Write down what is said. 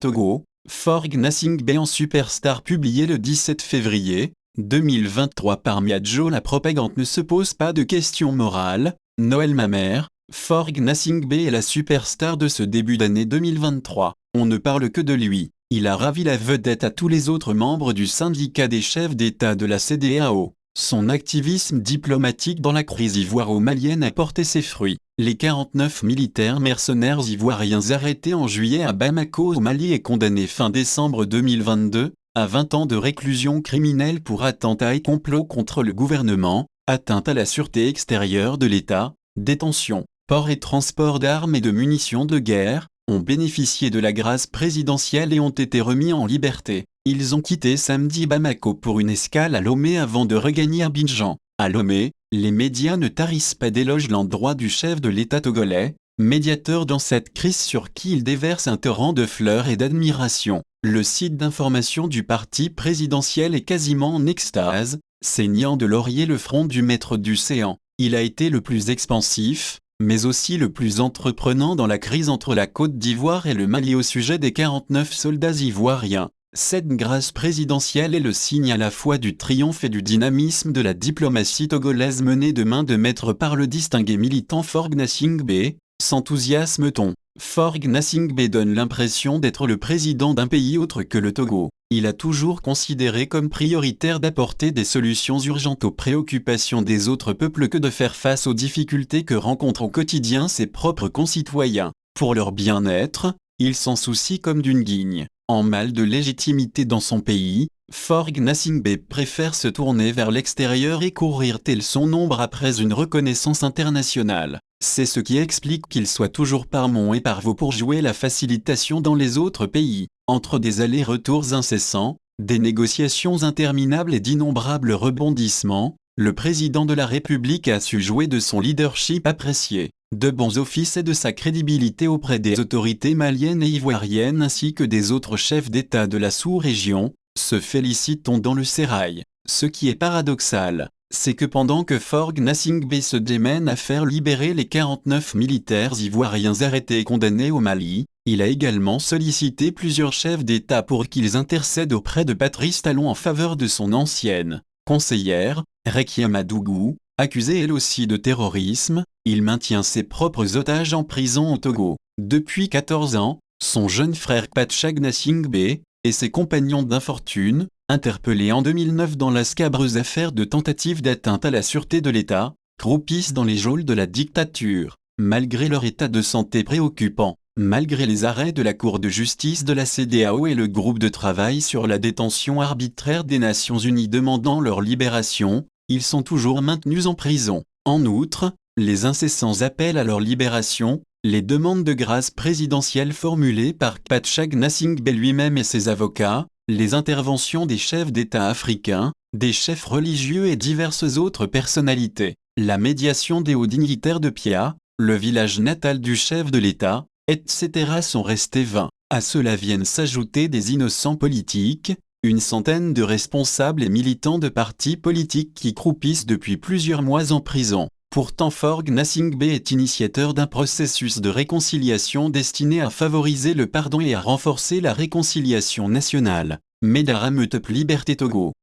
Togo, Faure Gnassingbé en superstar publié le 17 février 2023 par Miadjo. La propagande ne se pose pas de questions morales. Noël Mamère, Faure Gnassingbé est la superstar de ce début d'année 2023. On ne parle que de lui. Il a ravi la vedette à tous les autres membres du syndicat des chefs d'État de la CEDEAO. Son activisme diplomatique dans la crise ivoiro-malienne a porté ses fruits. Les 49 militaires mercenaires ivoiriens arrêtés en juillet à Bamako au Mali et condamnés fin décembre 2022 à 20 ans de réclusion criminelle pour attentat et complot contre le gouvernement, atteinte à la sûreté extérieure de l'État, détention, port et transport d'armes et de munitions de guerre, ont bénéficié de la grâce présidentielle et ont été remis en liberté. Ils ont quitté samedi Bamako pour une escale à Lomé avant de regagner Abidjan. À Lomé, les médias ne tarissent pas d'éloges l'endroit du chef de l'État togolais, médiateur dans cette crise sur qui il déverse un torrent de fleurs et d'admiration. Le site d'information du parti présidentiel est quasiment en extase, saignant de laurier le front du maître du séant. Il a été le plus expansif, mais aussi le plus entreprenant dans la crise entre la Côte d'Ivoire et le Mali au sujet des 49 soldats ivoiriens. Cette grâce présidentielle est le signe à la fois du triomphe et du dynamisme de la diplomatie togolaise menée de main de maître par le distingué militant Faure Gnassingbé. S'enthousiasme-t-on? Faure Gnassingbé donne l'impression d'être le président d'un pays autre que le Togo. Il a toujours considéré comme prioritaire d'apporter des solutions urgentes aux préoccupations des autres peuples que de faire face aux difficultés que rencontrent au quotidien ses propres concitoyens. Pour leur bien-être, il s'en soucie comme d'une guigne. En mal de légitimité dans son pays, Faure Gnassingbé préfère se tourner vers l'extérieur et courir tel son ombre après une reconnaissance internationale. C'est ce qui explique qu'il soit toujours par Mont et par Vaux pour jouer la facilitation dans les autres pays. Entre des allers-retours incessants, des négociations interminables et d'innombrables rebondissements, le président de la République a su jouer de son leadership apprécié, de bons offices et de sa crédibilité auprès des autorités maliennes et ivoiriennes ainsi que des autres chefs d'État de la sous-région, se félicite-t-on dans le sérail. Ce qui est paradoxal, c'est que pendant que Faure Gnassingbé se démène à faire libérer les 49 militaires ivoiriens arrêtés et condamnés au Mali, il a également sollicité plusieurs chefs d'État pour qu'ils intercèdent auprès de Patrice Talon en faveur de son ancienne conseillère, Rekia Madougou, accusée elle aussi de terrorisme. Il maintient ses propres otages en prison au Togo. Depuis 14 ans, son jeune frère Pacha Gnassingbé et ses compagnons d'infortune, interpellés en 2009 dans la scabreuse affaire de tentative d'atteinte à la sûreté de l'État, croupissent dans les geôles de la dictature. Malgré leur état de santé préoccupant, malgré les arrêts de la Cour de justice de la CEDEAO et le groupe de travail sur la détention arbitraire des Nations Unies demandant leur libération, ils sont toujours maintenus en prison. En outre, les incessants appels à leur libération, les demandes de grâce présidentielle formulées par Pacha Gnassingbé lui-même et ses avocats, les interventions des chefs d'État africains, des chefs religieux et diverses autres personnalités, la médiation des hauts dignitaires de Pia, le village natal du chef de l'État, etc. sont restés vains. À cela viennent s'ajouter des innocents politiques, une centaine de responsables et militants de partis politiques qui croupissent depuis plusieurs mois en prison. Pourtant Faure Gnassingbé est initiateur d'un processus de réconciliation destiné à favoriser le pardon et à renforcer la réconciliation nationale. Medara Mutep Liberté Togo.